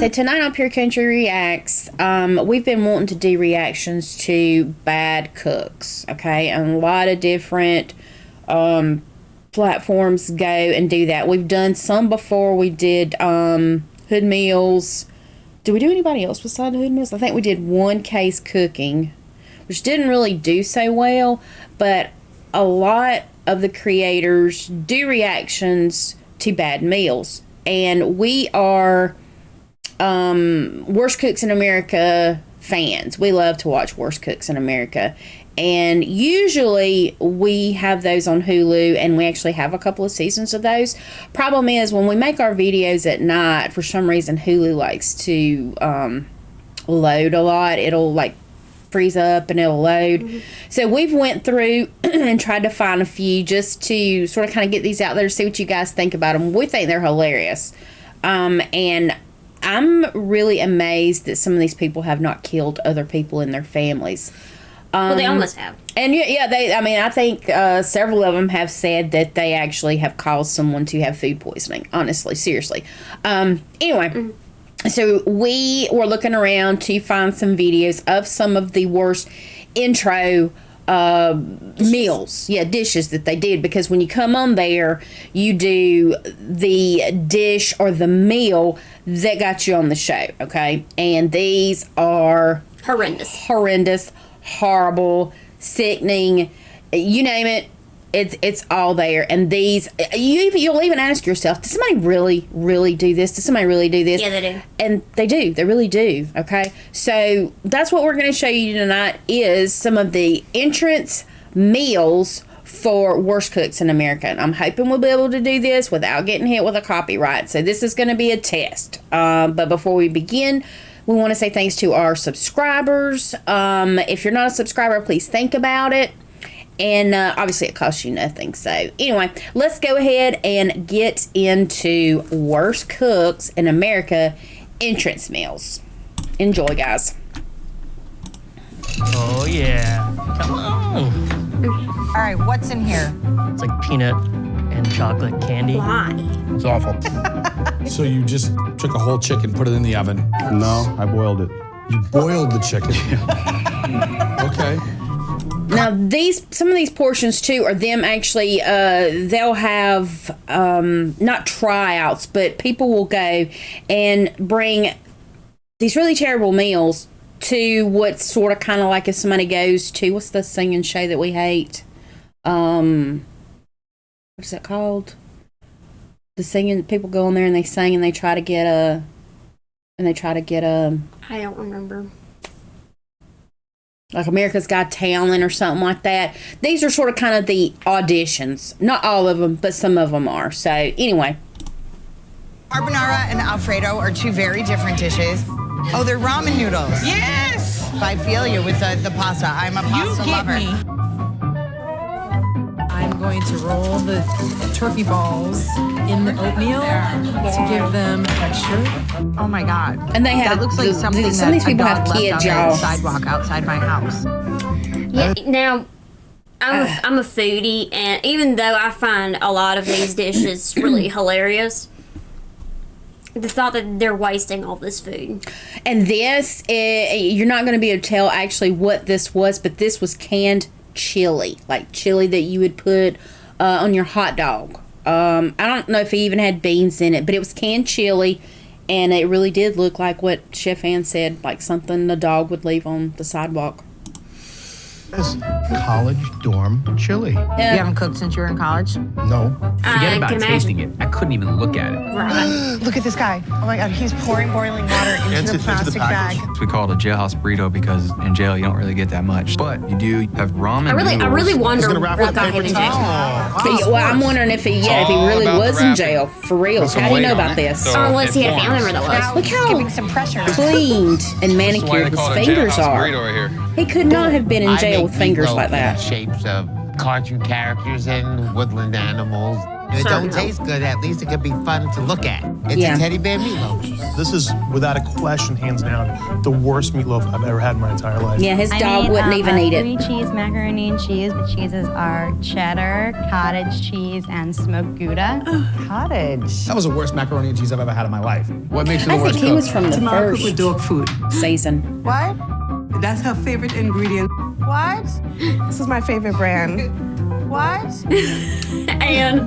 So tonight on Pure Country Reacts, we've been wanting to do reactions to bad cooks, okay? And a lot of different platforms go and do that. We've done some before. We did Hood Meals. Did we do anybody else besides Hood Meals? I think we did One Case Cooking, which didn't really do so well, but a lot of the creators do reactions to bad meals. And we are Worst Cooks in America fans. We love to watch Worst Cooks in America. And usually we have those on Hulu, and we actually have a couple of seasons of those. Problem is, when we make our videos at night, for some reason Hulu likes to load a lot. It'll like freeze up and it'll load. Mm-hmm. So we've went through and tried to find a few just to sort of kind of get these out there to see what you guys think about them. We think they're hilarious. And I'm really amazed that some of these people have not killed other people in their families. Well, they almost have. And yeah, I think several of them have said that they actually have caused someone to have food poisoning. Honestly, seriously. Anyway, so we were looking around to find some videos of some of the worst intro meals, dishes that they did, because when you come on there, you do the dish or the meal that got you on the show, okay? And these are horrendous, horrible, sickening, you name it, it's all there. And these, you'll even ask yourself, does somebody really do this? Does somebody really do this? Yeah, they do. And they really do, okay? So that's what we're going to show you tonight, is some of the entrance meals for Worst Cooks in America. And I'm hoping we'll be able to do this without getting hit with a copyright. So this is going to be a test. But before we begin, we want to say thanks to our subscribers. If you're not a subscriber, please think about it. And obviously it costs you nothing. So anyway, let's go ahead and get into Worst Cooks in America entrance meals. Enjoy, guys. Oh yeah. Come on. All right, what's in here? It's like peanut and chocolate candy. Why? It's awful. So you just took a whole chicken, put it in the oven? No, I boiled it. You boiled the chicken? Okay. Now, some of these portions, too, are them actually, they'll have, not tryouts, but people will go and bring these really terrible meals to what's sort of kind of like if somebody goes to, what's the singing show that we hate? What is it called? The singing, people go in there and they sing and they try to get a, I don't remember. Like America's Got Talent or something like that. These are sort of kind of the auditions. Not all of them, but some of them are. So anyway. Carbonara and Alfredo are two very different dishes. Oh, they're ramen noodles. Yes! I feel you with the pasta. I'm a pasta lover. Me. I'm going to roll the turkey balls in the oatmeal to give them texture. Oh my God. And they have, that looks like something some of these that people a have dog left kids, on y'all. the sidewalk outside my house. Yeah, now, I'm a foodie, and even though I find a lot of these dishes really hilarious, the thought that they're wasting all this food. And this, you're not going to be able to tell actually what this was, but this was canned chili. Like chili that you would put on your hot dog. I don't know if he even had beans in it, but it was canned chili, and it really did look like what Chef Ann said, like something the dog would leave on the sidewalk. That's college dorm chili. You haven't cooked since you were in college? No. Forget about tasting it. I couldn't even look at it. Right. Look at this guy. Oh my God, he's pouring boiling water into the plastic bag. We call it a jailhouse burrito because in jail you don't really get that much. But you do have ramen I really wonder gonna wrap what up got him paper in jail. Well, I'm wondering if he really was in jail for real. How do you know about this? Or unless he had a family member that was. Look how Giving some pressure. cleaned and manicured his fingers are. He could not have been in jail with fingers like that. Shapes of cartoon characters and woodland animals. If it don't Certain. taste good, at least it could be fun to look at. It's Yeah. a teddy bear meatloaf. This is, without a question, hands down, the worst meatloaf I've ever had in my entire life. Yeah, his dog wouldn't even eat it. 3-cheese macaroni and cheese. The cheeses are cheddar, cottage cheese, and smoked Gouda. Cottage. That was the worst macaroni and cheese I've ever had in my life. What makes it the I think worst he cook? was from the Tamara cooked first with dog food. season. What? That's her favorite ingredient. What? This is my favorite brand. What? And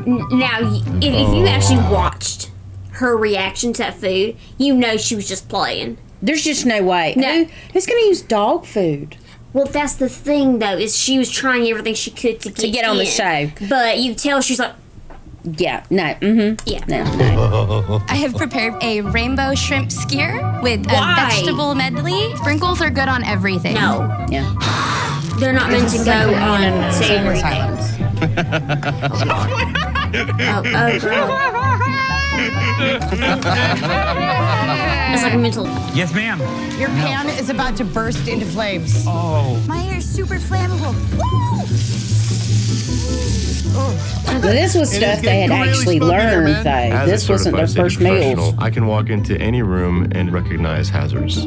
now, if you actually watched her reaction to that food, you know she was just playing. There's just no way. No. Who's going to use dog food? Well, that's the thing, though, is she was trying everything she could to get on the in. show. But you tell she's like, Yeah, no, yeah. no. I have prepared a rainbow shrimp skewer with a Why? vegetable medley. Sprinkles are good on everything. No, Yeah. they're not meant to go on savory things. Oh, girl. It's like a mental. Yes, ma'am. Your pan is about to burst into flames. Oh. My hair is super flammable. Well, this was stuff they had actually learned, though. As This a wasn't their certified first safety meals. professional, I can walk into any room and recognize hazards.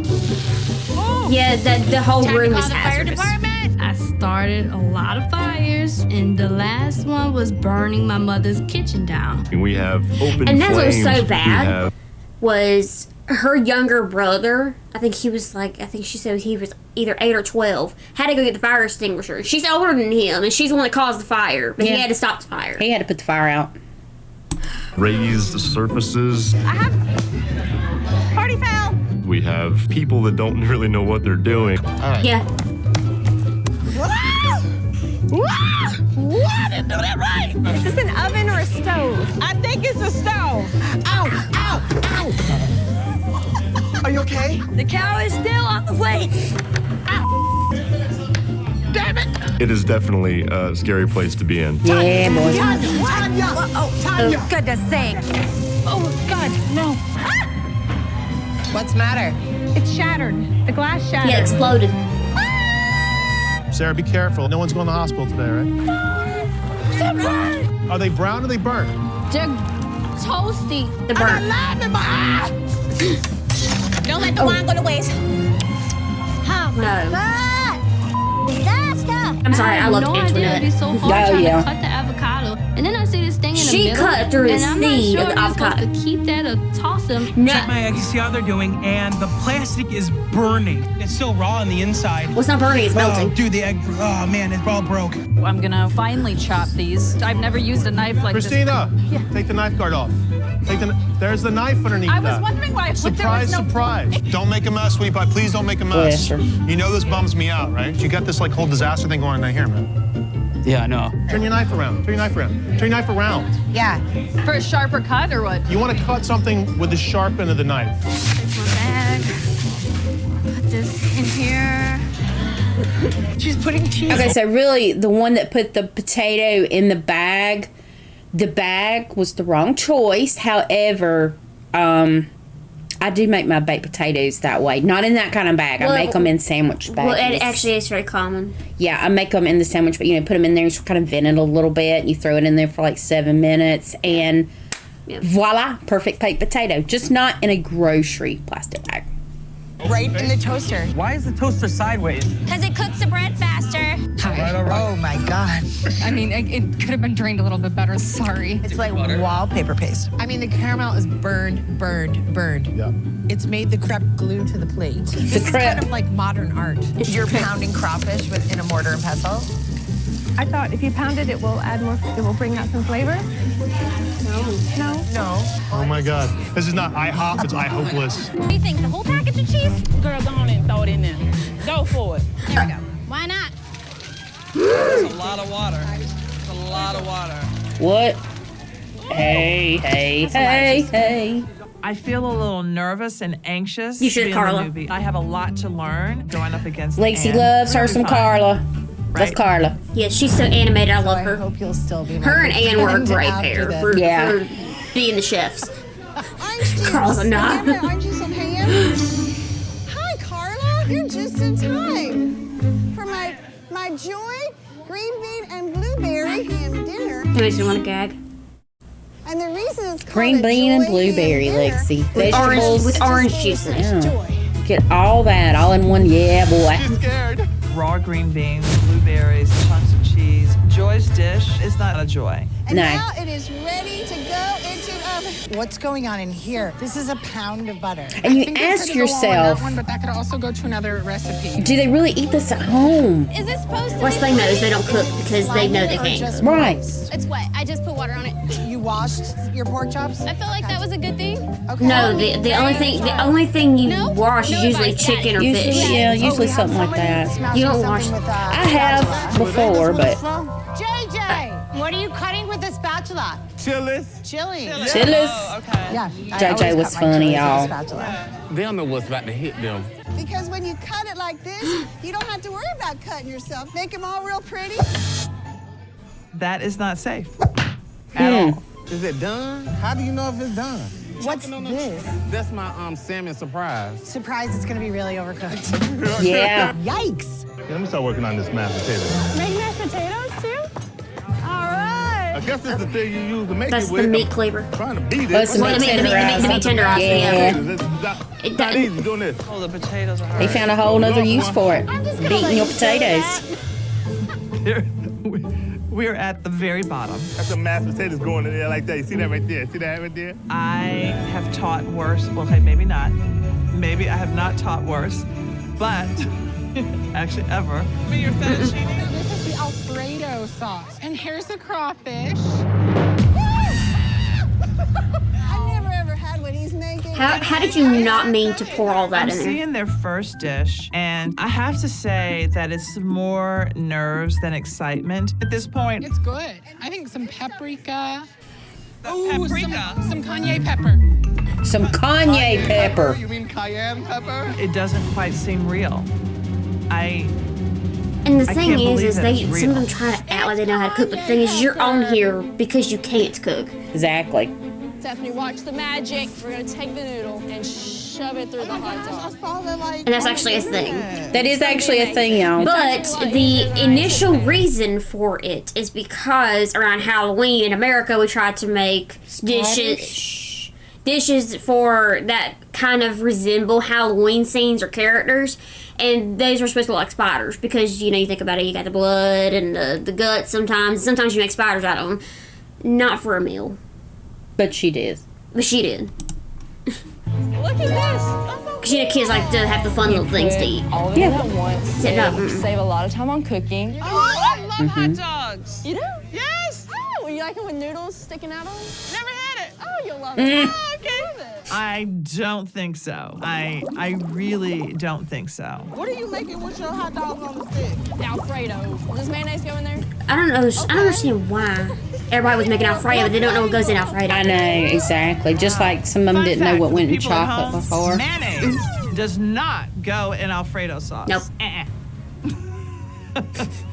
Yeah, the whole room is Call the fire hazardous. department. I started a lot of fires, and the last one was burning my mother's kitchen down. We have open And that's what was flames. so We bad. have Was her younger brother, I think she said he was either 8 or 12, had to go get the fire extinguisher. She's older than him, and she's the one that caused the fire, but Yeah. he had to stop the fire. He had to put the fire out. raised surfaces. Party foul. We have people that don't really know what they're doing. Yeah. What? I didn't do that right. Is this an oven or a stove? I think it's a stove. Ow, ow, ow. Are you okay? The cow is still on the plate. Damn it. It is definitely a scary place to be in. Yeah, boy. Tanya. Oh, Tanya. Goodness sake. Oh, God, no. What's the matter? It's shattered. The glass shattered. Yeah, exploded. Sarah, be careful. No one's going to the hospital today, right? Are they brown or are they burnt? They're toasty. The burn. Don't let the wine go to waste. No. Disaster. I'm sorry, I love no idea Antoinette. it'd be so hard Oh, trying yeah. to cut the avocado. And then I see this thing in the She middle. cut through the and I'm seed not of sure the if I'm supposed avocado. to keep that or toss them. No. My eggs, see how they're doing, and the plastic is burning. It's still raw on the inside. Well, it's not burning, it's melting. Oh, dude, the egg, oh man, it's all broke. I'm gonna finely chop these. I've never used a knife like Christina, take the knife guard off. There's the knife underneath I was that. wondering why. Surprise, surprise. Don't make a mess, sweetie pie. Please don't make a Bless mess. her. You know this bums me out, right? You got this like whole disaster thing going on right here, man. Yeah, I know. Turn your knife around. Turn your knife around. Turn your knife around. Yeah. For a sharper cut or what? You want to cut something with the sharp end of the knife. Take my bag. Put this in here. She's putting cheese. Okay, so really, the one that put the potato in the bag was the wrong choice. However, I do make my baked potatoes that way. Not in that kind of bag. Well, I make them in sandwich bags. Well, it actually is very common. Yeah, I make them in the sandwich, but put them in there, you kind of vent it a little bit. You throw it in there for like 7 minutes, and voila, perfect baked potato. Just not in a grocery plastic bag. Right in the toaster. Why is the toaster sideways? Because it cooks the bread faster. Oh my God. I mean, it could have been drained a little bit better. Sorry. It's like wallpaper paste. I mean, the caramel is burned. Yeah. It's made the crepe glue to the plate. This is crepe. kind of like modern art. You're pounding crawfish in a mortar and pestle. I thought if you pound it, it will add more. It will bring out some flavor. No. Oh my God. This is not IHOP, it's IHopeless. What do you think? The whole package of cheese? Girl, go on and throw it in there. Go for it. There we go. Why not? It's a lot of water. It's a lot of water. What? Hey. I feel a little nervous and anxious. You should, being Carla. the newbie. I have a lot to learn going up against Lacey Ann. loves her It'll be some fun. Carla. Love Right. Carla. Yeah, she's so animated. I love I her. hope you'll still be Her and Ann were a great after pair this. for Yeah. being the chefs. Carl's a nut. Aren't you some ham? Hi, Carla. You're just in time for my my joy, green bean and blueberry ham dinner. Makes me want to gag. And the reason it's called Green a bean and joy blueberry, ham dinner Lexi. With Vegetables. with orange juices. Yeah. Get all that all in one. Yeah, boy. She's scared. Raw green beans, blueberries, chunks of cheese. Joy's dish is not a joy. And now it is ready to go into the oven. What's going on in here? This is a pound of butter. And you ask yourself, But that could also go to another recipe. do they really eat this at home? Is it supposed to What's be they know is they don't cook because they know they can't. Right. It's wet. I just put water on it. You washed your pork chops? I feel like that was a good thing. Okay. No, the only thing you wash is usually chicken or fish. Usually something like that. You don't wash. I have before, but JJ, what are you cutting with a spatula? Chilies. Chili. Chilies. Okay. Yeah. JJ was funny, y'all. They don't know what's about to hit them. Because when you cut it like this, you don't have to worry about cutting yourself. Make them all real pretty. That is not safe at all. Is it done? How do you know if it's done? What's this? That's my salmon surprise. Surprise, it's gonna be really overcooked. Yeah. Yikes. Let me start working on this mashed potato. Make mashed potatoes too? All right. I guess that's the thing you use to make That's it with. the meat cleaver. Trying to beat it. That's the meat tenderized. The meat tenderized. Yeah. It's not easy doing this. Oh, the potatoes are hard. He found a whole nother use for it. Beating your potatoes. We're at the very bottom. That's some mashed potatoes going in there like that. You see that right there? See that right there? I have taught worse. Well, okay, maybe not. Maybe I have not taught worse, but actually ever. Your fettuccine. This is the Alfredo sauce. And here's the crawfish. I've never ever had what he's making. How did you not mean to pour all that I'm in there? seeing their first dish, and I have to say that it's more nerves than excitement at this point. It's good. I think some paprika. Paprika. Some cayenne pepper. Some Kanye pepper. You mean cayenne pepper? It doesn't quite seem real. And the I thing can't is believe that they it's some of real. them try to act like they know how to cook, but the thing is you're on here because you can't cook. Exactly. Stephanie, watch the magic. We're gonna take the noodle and shove it through the hot dog. And that's actually a thing. That is actually a thing, y'all. But the initial reason for it is because around Halloween in America we tried to make dishes for that kind of resemble Halloween scenes or characters, and those were supposed to look like spiders because you think about it, you got the blood and the guts sometimes you make spiders out of them. Not for a meal. But she did. But she did. Look at this. Because kids like to have the fun little things to eat. All of it at once. Set it up. Save a lot of time on cooking. Oh, I love hot dogs. You do? Yes. Oh, you like it with noodles sticking out of them? Never had it. Oh, you'll love it. Oh, okay. I don't think so. I really don't think so. What are you making with your hot dogs on the stick? Alfredo. Does mayonnaise go in there? I don't understand why everybody was making Alfredo, but they don't know what goes in Alfredo. I know, exactly. Just like some of them didn't know what went in chocolate before. Mayonnaise does not go in Alfredo sauce. Nope.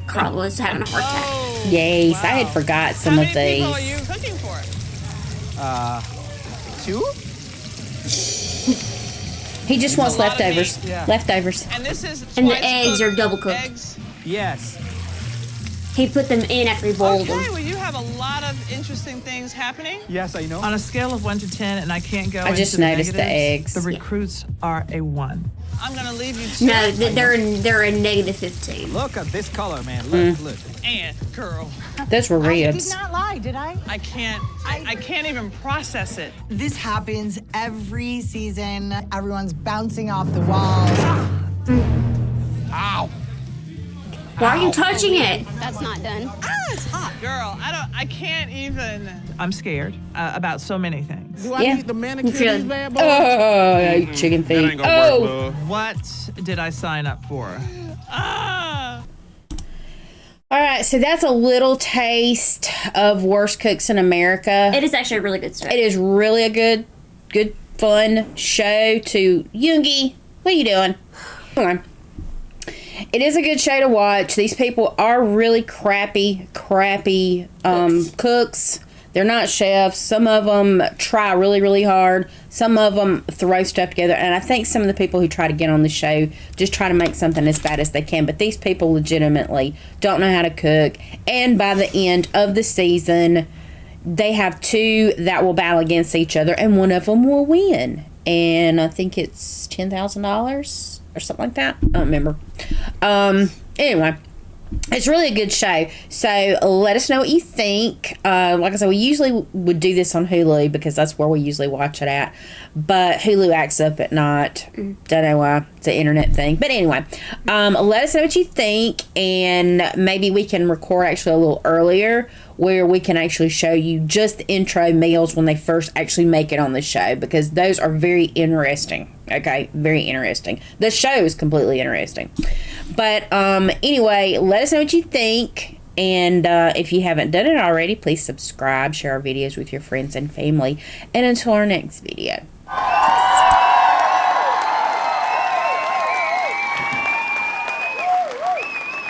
Carl was having a heart attack. Yes, I had forgot some of these. How many people are you cooking for? 2? He just wants A lot of leftovers. meat, yeah. Leftovers. And this is And the twice eggs are cooked double cooked. eggs? Yes. He put them in after he boiled Okay, them. well, you have a lot of interesting things happening. Yes, I know. On a scale of 1 to 10, and I can't go I just into the noticed the negatives, eggs. The recruits are a 1. I'm going to leave you to No, they're a negative 15. Look at this color, man. Look, look. And, girl, Those were I did ribs. not lie, did I? I can't even process it. This happens every season. Everyone's bouncing off the walls. Ow. Why are you touching it? That's not done. It's hot. Girl, I can't even. I'm scared about so many things. Do I Yeah. need the manicure You should. these bad boys? Oh, chicken feet. Oh. What did I sign up for? Ah! All right, so that's a little taste of Worst Cooks in America. It is actually a really good show. It is really a good, fun show to Yoongi. What are you doing? Come on. It is a good show to watch. These people are really crappy cooks. They're not chefs. Some of them try really, really hard. Some of them throw stuff together. And I think some of the people who try to get on the show just try to make something as bad as they can. But these people legitimately don't know how to cook. And by the end of the season, they have 2 that will battle against each other. And one of them will win. And I think it's $10,000 or something like that. I don't remember. Anyway. It's really a good show. So let us know what you think. Like I said, we usually would do this on Hulu because that's where we usually watch it at. But Hulu acts up at night. Don't know why. It's an internet thing. But anyway, let us know what you think. And maybe we can record actually a little earlier where we can actually show you just the intro meals when they first actually make it on the show. Because those are very interesting. Okay, very interesting. The show is completely interesting. But anyway, let us know what you think. And if you haven't done it already, please subscribe, share our videos with your friends and family. And until our next video.